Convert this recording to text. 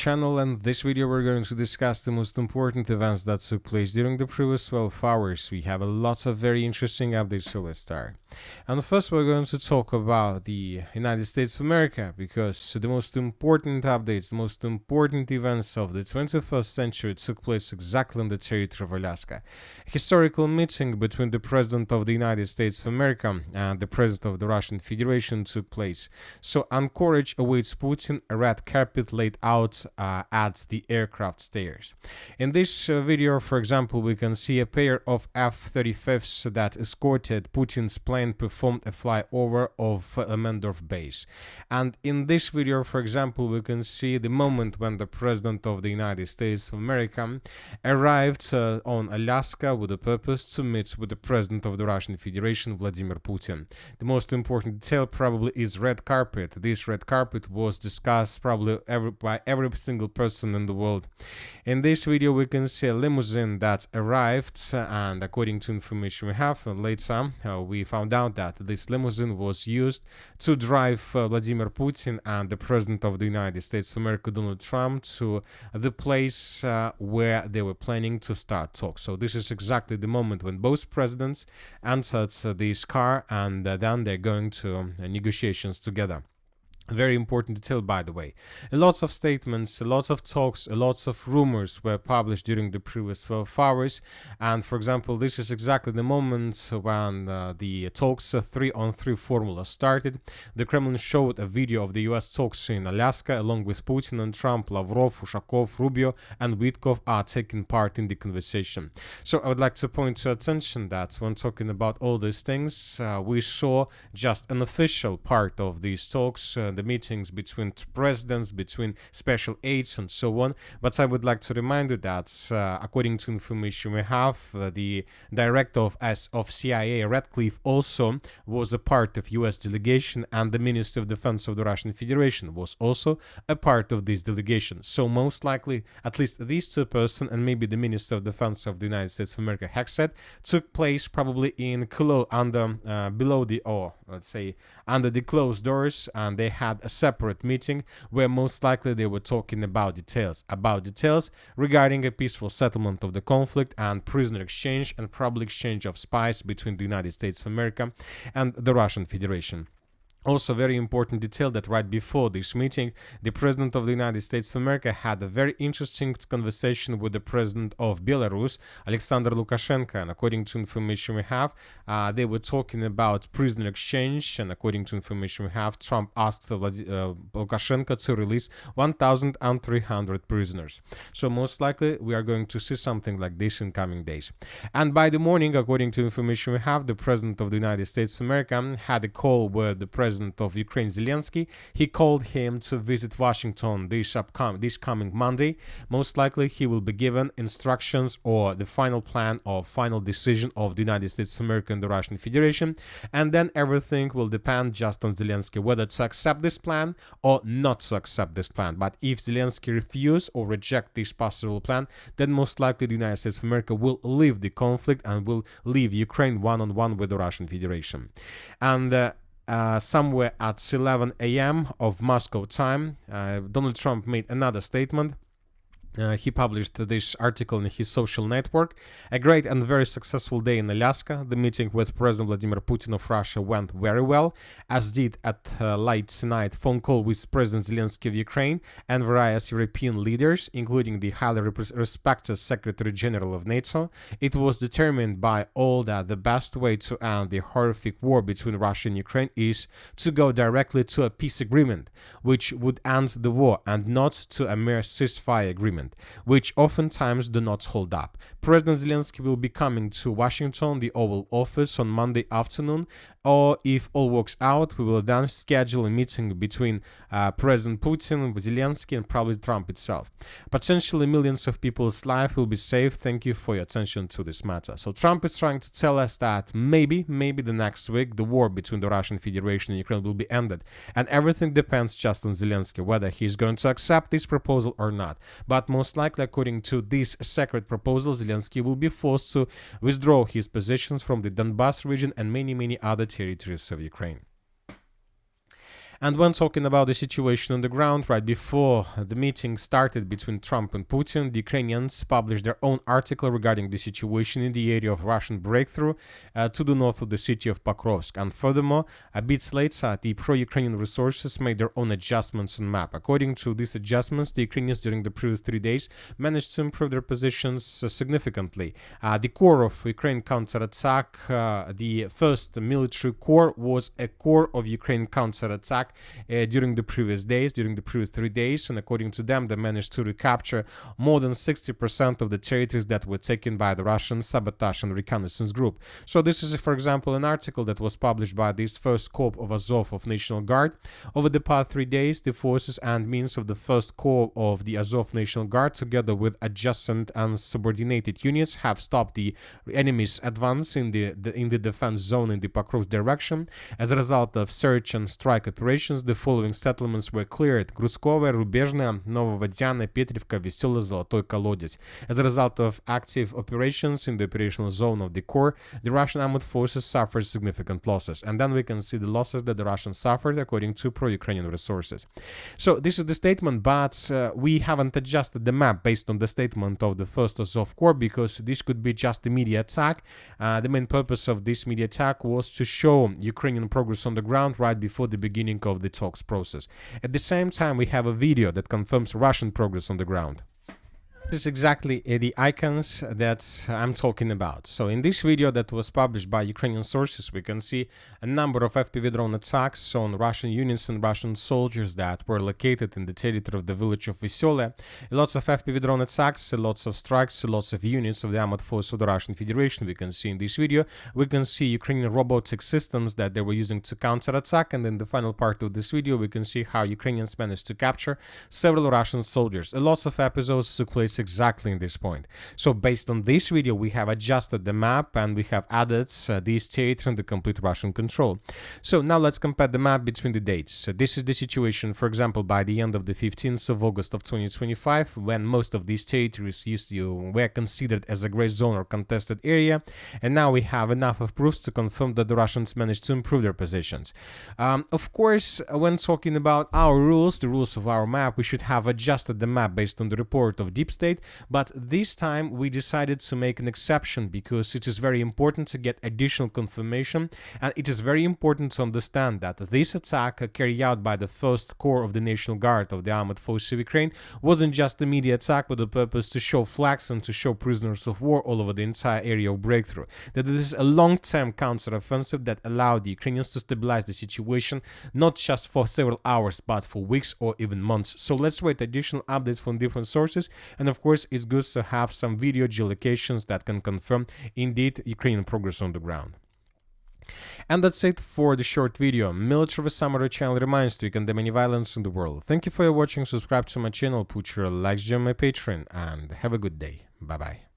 channel, and this video we're going to discuss the most important events that took place during the previous 12 hours. We have a lot of very interesting updates, so let's start. And first we're going to talk about the United States of America, because the most important updates, the most important events of the 21st century took place exactly on the territory of Alaska. A historical meeting between the President of the United States of America and the President of the Russian Federation took place. So Anchorage awaits Putin, a red carpet laid out at the aircraft stairs. In this video, for example, we can see a pair of F-35s that escorted Putin's plane performed a flyover of Elmendorf base. And in this video, for example, we can see the moment when the President of the United States of America arrived on Alaska with the purpose to meet with the President of the Russian Federation, Vladimir Putin. The most important detail probably is red carpet. This red carpet was discussed probably by every single person in the world. In this video, we can see a limousine that arrived, and according to information we have later, we found out that this limousine was used to drive Vladimir Putin and the President of the United States of America, Donald Trump, to the place where they were planning to start talks. So this is exactly the moment when both presidents entered this car, and then they're going to negotiations together. Very important detail, by the way. Lots of statements, lots of talks, lots of rumors were published during the previous 12 hours. And for example, this is exactly the moment when the talks 3-on-3 formula started. The Kremlin showed a video of the US talks in Alaska, along with Putin and Trump. Lavrov, Ushakov, Rubio, and Witkov are taking part in the conversation. So I would like to point to attention that when talking about all these things, we saw just an official part of these talks, the meetings between presidents, between special aides, and so on. But I would like to remind you that, according to information we have, the director of CIA, Radcliffe, also was a part of U.S. delegation, and the Minister of Defense of the Russian Federation was also a part of this delegation. So most likely, at least these two persons, and maybe the Minister of Defense of the United States of America, Hexet, took place probably in below the, or let's say under the closed doors, and they had a separate meeting where most likely they were talking about details regarding a peaceful settlement of the conflict and prisoner exchange and probably exchange of spies between the United States of America and the Russian Federation. Also, very important detail that right before this meeting, the President of the United States of America had a very interesting conversation with the President of Belarus, Alexander Lukashenko. And according to information we have, they were talking about prisoner exchange. And according to information we have, Trump asked Lukashenko to release 1,300 prisoners. So most likely, we are going to see something like this in coming days. And by the morning, according to information we have, the President of the United States of America had a call with the President of Ukraine, Zelenskyy. He called him to visit Washington this coming Monday. Most likely he will be given instructions or the final plan or final decision of the United States of America and the Russian Federation, and then everything will depend just on Zelenskyy whether to accept this plan or not to accept this plan. But if Zelenskyy refuse or reject this possible plan, then most likely the United States of America will leave the conflict and will leave Ukraine one-on-one with the Russian Federation. And somewhere at 11 a.m. of Moscow time, Donald Trump made another statement. He published this article in his social network. A great and very successful day in Alaska. The meeting with President Vladimir Putin of Russia went very well, as did at late night phone call with President Zelenskyy of Ukraine and various European leaders, including the highly respected Secretary General of NATO. It was determined by all that the best way to end the horrific war between Russia and Ukraine is to go directly to a peace agreement, which would end the war, and not to a mere ceasefire agreement, which oftentimes do not hold up. President Zelenskyy will be coming to Washington, the Oval Office, on Monday afternoon, or if all works out, we will then schedule a meeting between President Putin, Zelenskyy, and probably Trump itself. Potentially millions of people's lives will be saved. Thank you for your attention to this matter. So Trump is trying to tell us that maybe the next week, the war between the Russian Federation and Ukraine will be ended. And everything depends just on Zelenskyy, whether he's going to accept this proposal or not. But most likely, according to this secret proposal, Zelenskyy will be forced to withdraw his positions from the Donbas region and many other territories of Ukraine. And when talking about the situation on the ground, right before the meeting started between Trump and Putin, the Ukrainians published their own article regarding the situation in the area of Russian breakthrough to the north of the city of Pokrovsk. And furthermore, a bit later, the pro-Ukrainian resources made their own adjustments on map. According to these adjustments, the Ukrainians during the previous 3 days managed to improve their positions significantly. The core of Ukraine counterattack, the first military core, was a core of Ukraine counterattack during the previous days, during the previous 3 days, and according to them, they managed to recapture more than 60% of the territories that were taken by the Russian sabotage and reconnaissance group. So this is, for example, an article that was published by this first corps of Azov of National Guard. Over the past 3 days, the forces and means of the first corps of the Azov National Guard, together with adjacent and subordinated units, have stopped the enemy's advance in the defense zone in the Pokrovsk direction. As a result of search and strike operations, the following settlements were cleared: Грузковая, Рубежная, Нововодяна, Petrivka, Veselый, Золотой Колодец. As a result of active operations in the operational zone of the core, the Russian armed forces suffered significant losses. And then we can see the losses that the Russians suffered according to pro-Ukrainian resources. So this is the statement, but we haven't adjusted the map based on the statement of the first Azov Corps, because this could be just a media attack. The main purpose of this media attack was to show Ukrainian progress on the ground right before the beginning of the talks process. At the same time, we have a video that confirms Russian progress on the ground. This is exactly the icons that I'm talking about. So in this video that was published by Ukrainian sources, we can see a number of FPV drone attacks on Russian units and Russian soldiers that were located in the territory of the village of Veselый. Lots of FPV drone attacks, lots of strikes, lots of units of the armed force of the Russian Federation we can see in this video. We can see Ukrainian robotic systems that they were using to counterattack, and in the final part of this video we can see how Ukrainians managed to capture several Russian soldiers. Lots of episodes took place exactly in this point. So based on this video, we have adjusted the map and we have added this territory under complete Russian control. So now let's compare the map between the dates. So this is the situation, for example, by the end of the 15th of August of 2025, when most of these territories were considered as a gray zone or contested area, and now we have enough of proofs to confirm that the Russians managed to improve their positions. Of course, when talking about our rules, the rules of our map, we should have adjusted the map based on the report of Deep State, but this time we decided to make an exception because it is very important to get additional confirmation, and it is very important to understand that this attack carried out by the first corps of the National Guard of the Armed Forces of Ukraine wasn't just a media attack with the purpose to show flags and to show prisoners of war all over the entire area of breakthrough. That it is a long-term counter-offensive that allowed the Ukrainians to stabilize the situation not just for several hours but for weeks or even months. So let's wait additional updates from different sources, and of course it's good to have some video geolocations that can confirm indeed Ukrainian progress on the ground. And that's it for the short video. Military Summary channel reminds you, we condemn any violence in the world. Thank you for your watching, subscribe to my channel, put your likes on my Patreon, and have a good day. Bye bye.